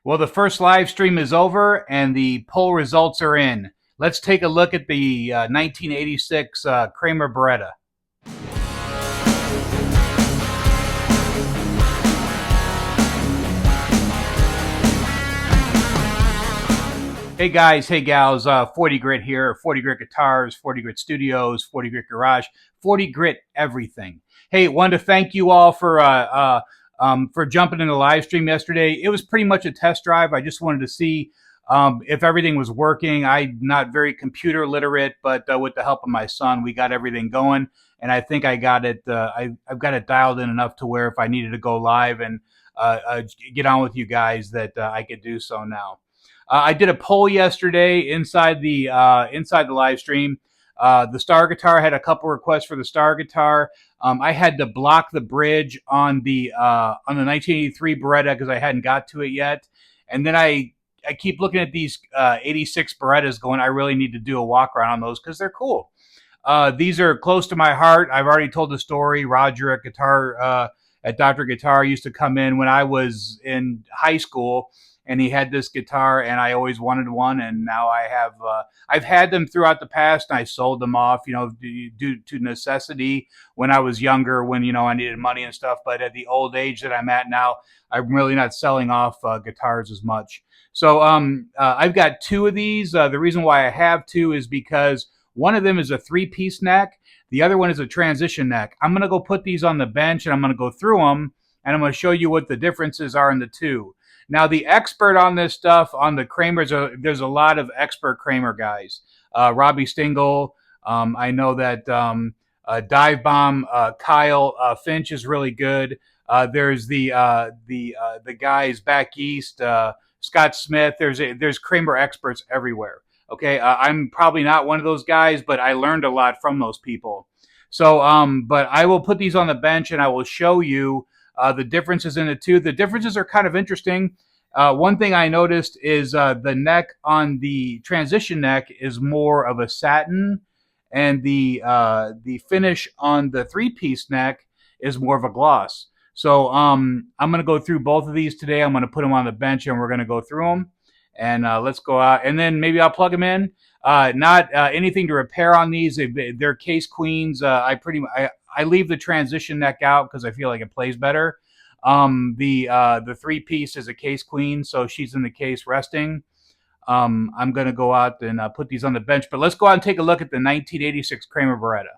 Well, the first live stream is over and the poll results are in. Let's take a look at the 1986 Kramer Beretta. Hey guys, hey gals, 40 Grit here, 40 Grit Guitars, 40 Grit Studios, 40 Grit Garage, 40 Grit everything. Hey, wanted to thank you all for jumping in the live stream yesterday. It was pretty much a test drive. I just wanted to see if everything was working. I'm not very computer literate, but with the help of my son, we got everything going, and I think I got it. I've got it dialed in enough to where if I needed to go live and get on with you guys, that I could do so now. I did a poll yesterday inside the live stream. The Star guitar had a couple requests for the Star guitar. I had to block the bridge on the 1983 Beretta because I hadn't got to it yet, and then I keep looking at these 86 Berettas, going, I really need to do a walk around on those because they're cool. These are close to my heart. I've already told the story. Roger at Dr. Guitar used to come in when I was in high school, and he had this guitar, and I always wanted one, and now I have. I've had them throughout the past, and I sold them off, due to necessity when I was younger, when I needed money and stuff. But at the old age that I'm at now, I'm really not selling off guitars as much. So I've got two of these. The reason why I have two is because one of them is a three-piece neck. The other one is a transition neck. I'm going to go put these on the bench, and I'm going to go through them, and I'm going to show you what the differences are in the two. Now, the expert on this stuff, on the Kramers, there's a lot of expert Kramer guys. Robbie Stingle, I know that Dive Bomb, Kyle Finch is really good. There's the guys back east, Scott Smith. There's Kramer experts everywhere. Okay, I'm probably not one of those guys, but I learned a lot from those people. So, but I will put these on the bench and I will show you the differences in the two. The differences are kind of interesting. One thing I noticed is the neck on the transition neck is more of a satin, and the finish on the three-piece neck is more of a gloss. So I'm going to go through both of these today. I'm going to put them on the bench, and we're going to go through them. And let's go out, and then maybe I'll plug them in. Not anything to repair on these. They're case queens. I leave the transition neck out because I feel like it plays better. The three piece is a case queen, so she's in the case resting. I'm going to go out and put these on the bench, but let's go out and take a look at the 1986 Kramer Beretta.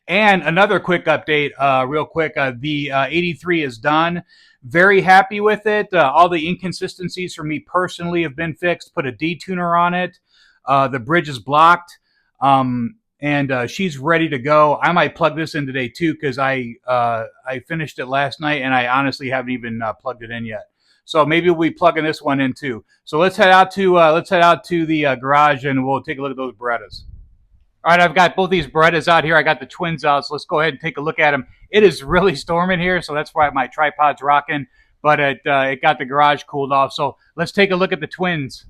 And another quick update, real quick. The 83 is done. Very happy with it. All the inconsistencies for me personally have been fixed. Put a detuner on it. The bridge is blocked. And she's ready to go. I might plug this in today too because I finished it last night and I honestly haven't even plugged it in yet. So maybe we'll be plugging this one in too. So let's head out to the garage and we'll take a look at those Berettas. All right, I've got both these Berettas out here. I got the twins out, so let's go ahead and take a look at them. It is really storming here, so that's why my tripod's rocking. But it got the garage cooled off. So let's take a look at the twins.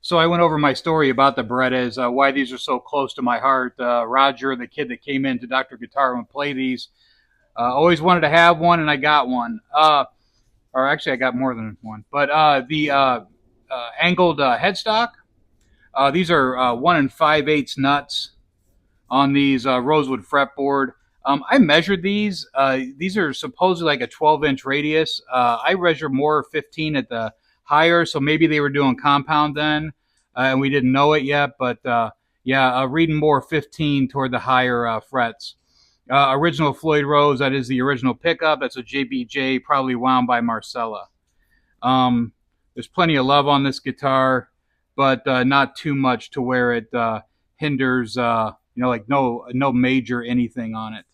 So I went over my story about the Berettas, why these are so close to my heart. Roger, the kid that came into Dr. Guitar and play these, always wanted to have one, and I got one. Or actually, I got more than one. But the angled headstock, these are 1 5/8 nuts on these rosewood fretboard. I measured these. These are supposedly like a 12-inch radius. I measure more 15 at the higher, so maybe they were doing compound then, and we didn't know it yet. But reading more 15 toward the higher frets. Original Floyd Rose, that is the original pickup. That's a JBJ, probably wound by Marcella. There's plenty of love on this guitar, but not too much to where it hinders, like no major anything on it.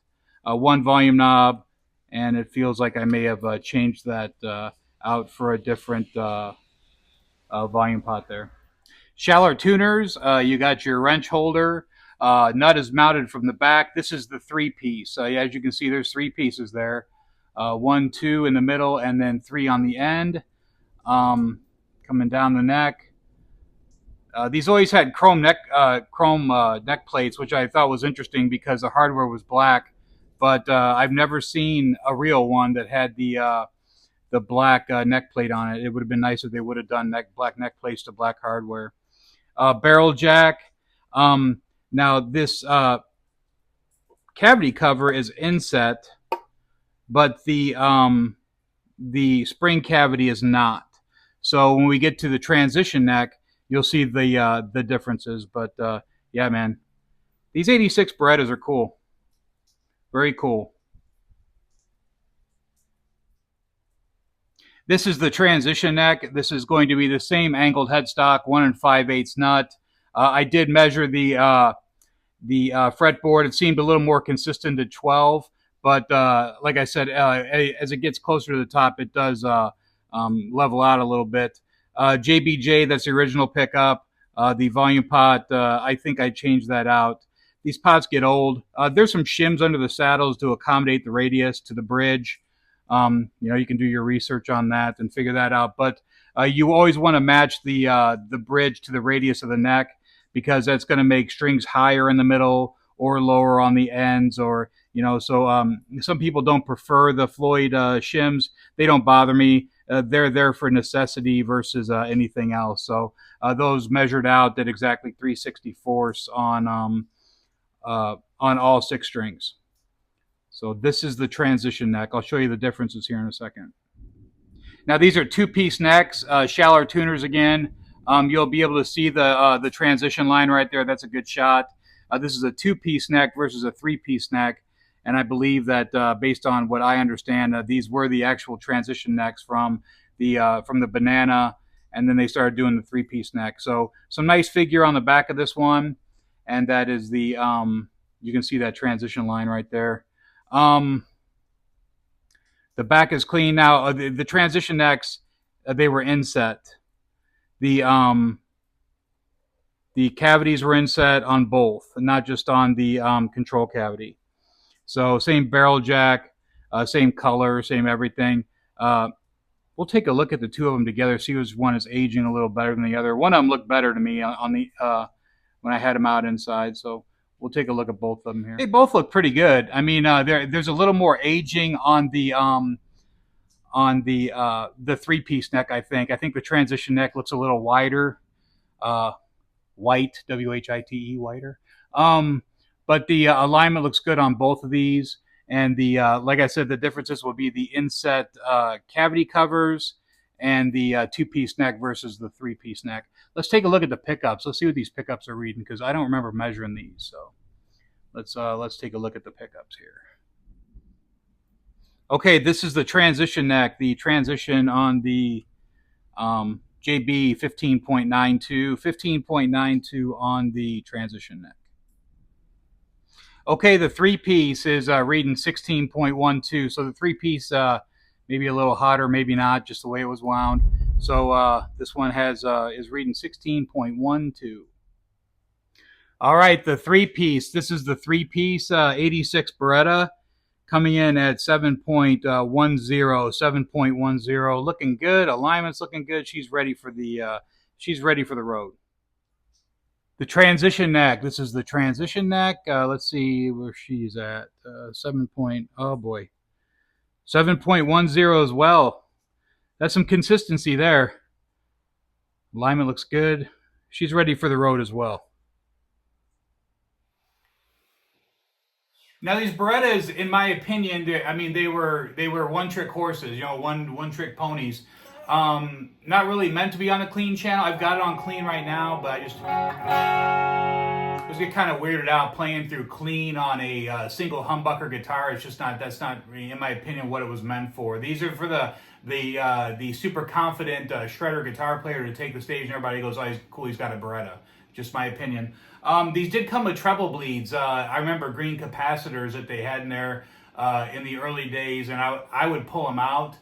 One volume knob, and it feels like I may have changed that out for a different volume pot there. Shallow tuners, you got your wrench holder. Nut is mounted from the back. This is the three-piece. As you can see, there's three pieces there. 1, 2 in the middle, and then 3 on the end. Coming down the neck. These always had chrome neck plates, which I thought was interesting because the hardware was black. But I've never seen a real one that had the black neck plate on it. It would have been nice if they would have done black neck plates to black hardware. Barrel jack. Um, Now this cavity cover is inset, but the spring cavity is not. So when we get to the transition neck, you'll see the differences. But yeah, man, these 86 Berettas are cool. Very cool. This is the transition neck. This is going to be the same angled headstock, 1 5/8 nut. I did measure the fretboard. It seemed a little more consistent at 12, but like I said, as it gets closer to the top, it does level out a little bit. JBJ, that's the original pickup. The volume pot, I think I changed that out. These pots get old. There's some shims under the saddles to accommodate the radius to the bridge. You can do your research on that and figure that out. But you always want to match the bridge to the radius of the neck, because that's going to make strings higher in the middle or lower on the ends, or so some people don't prefer the Floyd shims. They don't bother me. They're there for necessity versus anything else. So those measured out at exactly 3/64 on all 6 strings. So this is the transition neck. I'll show you the differences here in a second. Now these are 2-piece necks, shallower tuners again. You'll be able to see the transition line right there. That's a good shot. This is a 2-piece neck versus a 3-piece neck, and I believe that based on what I understand, these were the actual transition necks from the banana, and then they started doing the 3-piece neck. So some nice figure on the back of this one, and that is the you can see that transition line right there. The back is clean now. The transition necks, they were inset. The cavities were inset on both, not just on the control cavity. So same barrel jack, same color, same everything. We'll take a look at the two of them together, see which one is aging a little better than the other. One of them looked better to me on the when I had them out inside. So we'll take a look at both of them here. They both look pretty good. I mean, there's a little more aging on the 3-piece neck. I think the transition neck looks a little wider, white, WHITE, whiter. But the alignment looks good on both of these. And the like I said, the differences will be the inset cavity covers and the 2-piece neck versus the 3-piece neck. Let's take a look at the pickups. Let's see what these pickups are reading, because I don't remember measuring these. So let's take a look at the pickups here. Okay, this is the transition neck. The transition on the JB 15.92, 15.92 on the transition neck. Okay, the 3-piece is reading 16.12. So the 3-piece maybe a little hotter, maybe not, just the way it was wound. So this one is reading 16.12. All right, the 3-piece. This is the 3-piece 86 Beretta, coming in at 7.10, 7.10. Looking good. Alignment's looking good. She's ready for the road. The transition neck. This is the transition neck. Let's see where she's at. 7.10 as well. That's some consistency there. Alignment looks good. She's ready for the road as well. Now these Berettas, in my opinion, they were one-trick horses. One-trick ponies. Not really meant to be on a clean channel. I've got it on clean right now, but I just get kind of weirded out playing through clean on a single humbucker guitar. It's just not. That's not, in my opinion, what it was meant for. These are for the super confident shredder guitar player to take the stage and everybody goes, "Oh, he's cool. He's got a Beretta." Just my opinion. These did come with treble bleeds. I remember green capacitors that they had in there in the early days, and I would pull them out.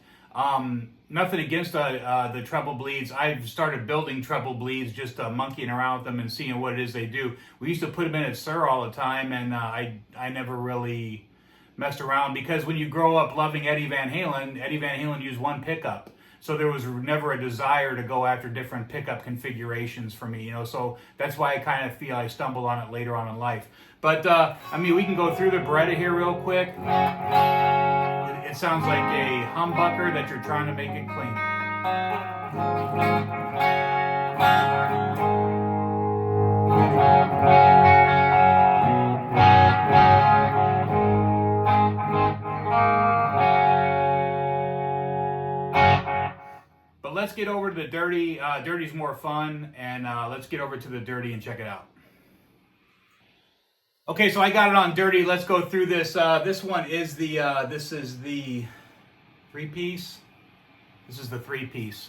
Nothing against the treble bleeds. I've started building treble bleeds, just monkeying around with them and seeing what it is they do. We used to put them in at Sir all the time, and I never really messed around, because when you grow up loving Eddie Van Halen used one pickup. So there was never a desire to go after different pickup configurations for me, so that's why I kind of feel I stumbled on it later on in life. But, we can go through the Beretta here real quick. it sounds like a humbucker that you're trying to make it clean. But let's get over to the dirty. Dirty's more fun, and let's get over to the dirty and check it out. Okay, so I got it on dirty. Let's go through this. This one is this is the 3-piece. This is the 3-piece.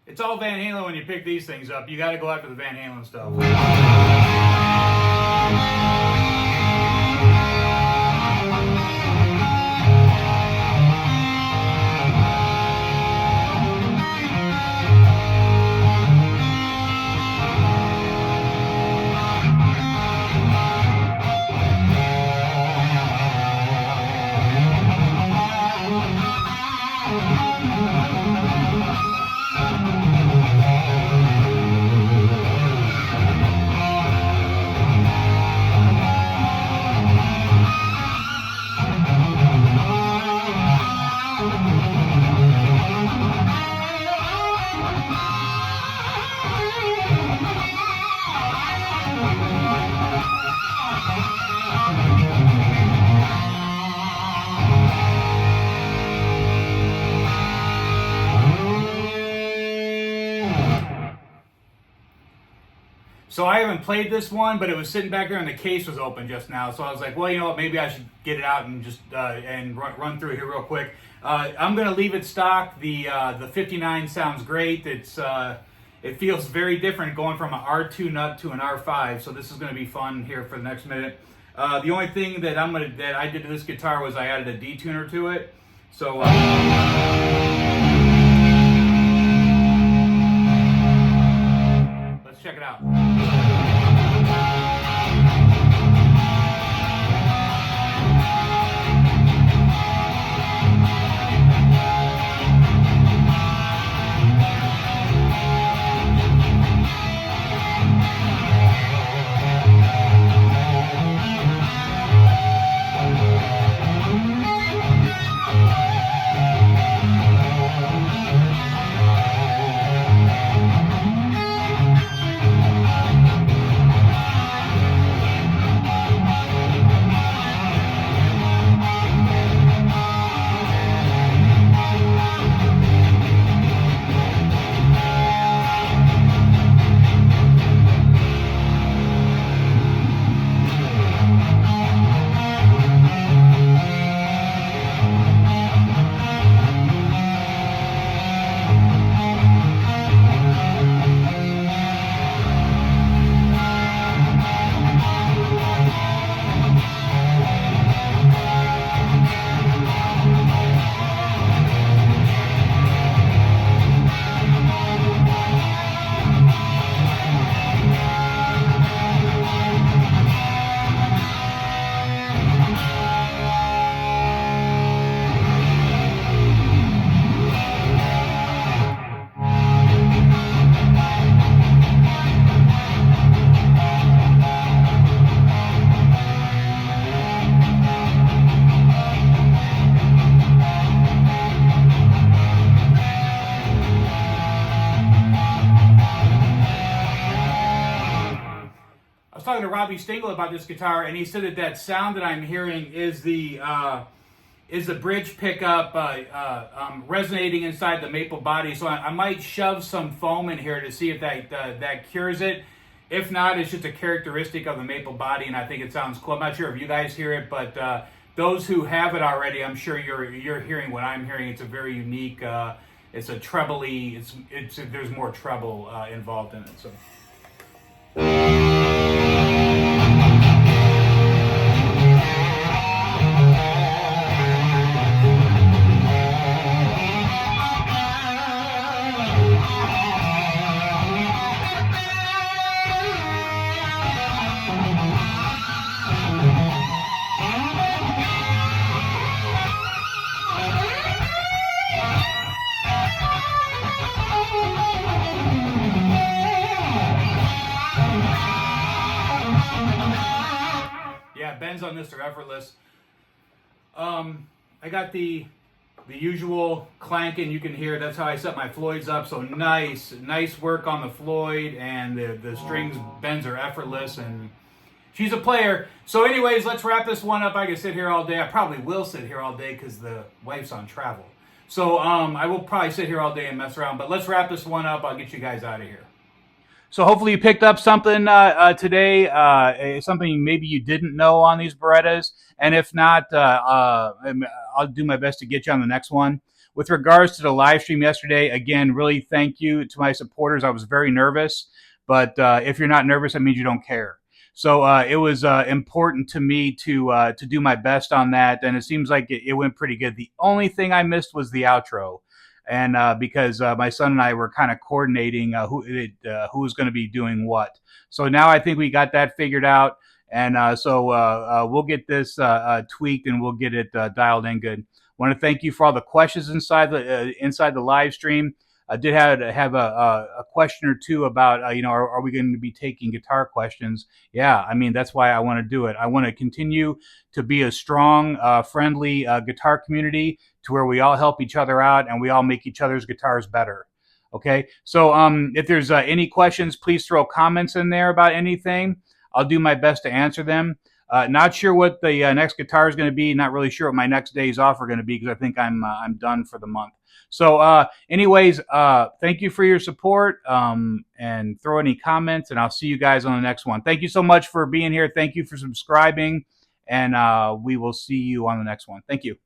It's all Van Halen when you pick these things up. You got to go after the Van Halen stuff. So I haven't played this one, but it was sitting back there and the case was open just now. So I was like, well, you know what, maybe I should get it out and just and run through it here real quick. I'm going to leave it stock. The 59 sounds great. It feels very different going from an R2 nut to an R5. So this is going to be fun here for the next minute. The only thing that I did to this guitar was I added a detuner to it. So let's check it out. I was talking to Robbie Stingle about this guitar, and he said that that sound that I'm hearing is the bridge pickup resonating inside the maple body. So I might shove some foam in here to see if that cures it. If not, it's just a characteristic of the maple body, and I think it sounds cool. I'm not sure if you guys hear it, but those who have it already, I'm sure you're hearing what I'm hearing. It's a very unique. It's a trebly. It's there's more treble involved in it. So. Yeah, bends on this are effortless. I got the usual clanking you can hear. That's how I set my Floyds up. So nice work on the Floyd, and the strings bends are effortless, and she's a player. So anyways, let's wrap this one up. I can sit here all day. I probably will sit here all day because the wife's on travel. So I will probably sit here all day and mess around. But let's wrap this one up. I'll get you guys out of here. So hopefully you picked up something today, something maybe you didn't know on these Berettas. And if not, I'll do my best to get you on the next one. With regards to the live stream yesterday, again, really thank you to my supporters. I was very nervous, but if you're not nervous, that means you don't care. So it was important to me to do my best on that, and it seems like it went pretty good. The only thing I missed was the outro. And because my son and I were kind of coordinating who was going to be doing what. So now I think we got that figured out. And so we'll get this tweaked, and we'll get it dialed in good. I want to thank you for all the questions inside the live stream. I did have a question or two about, are we going to be taking guitar questions? Yeah, I mean, that's why I want to do it. I want to continue to be a strong, friendly guitar community to where we all help each other out and we all make each other's guitars better. Okay, so if there's any questions, please throw comments in there about anything. I'll do my best to answer them. Not sure what the next guitar is going to be. Not really sure what my next days off are going to be because I think I'm done for the month. So anyways, thank you for your support, and throw any comments, and I'll see you guys on the next one. Thank you so much for being here. Thank you for subscribing, and we will see you on the next one. Thank you.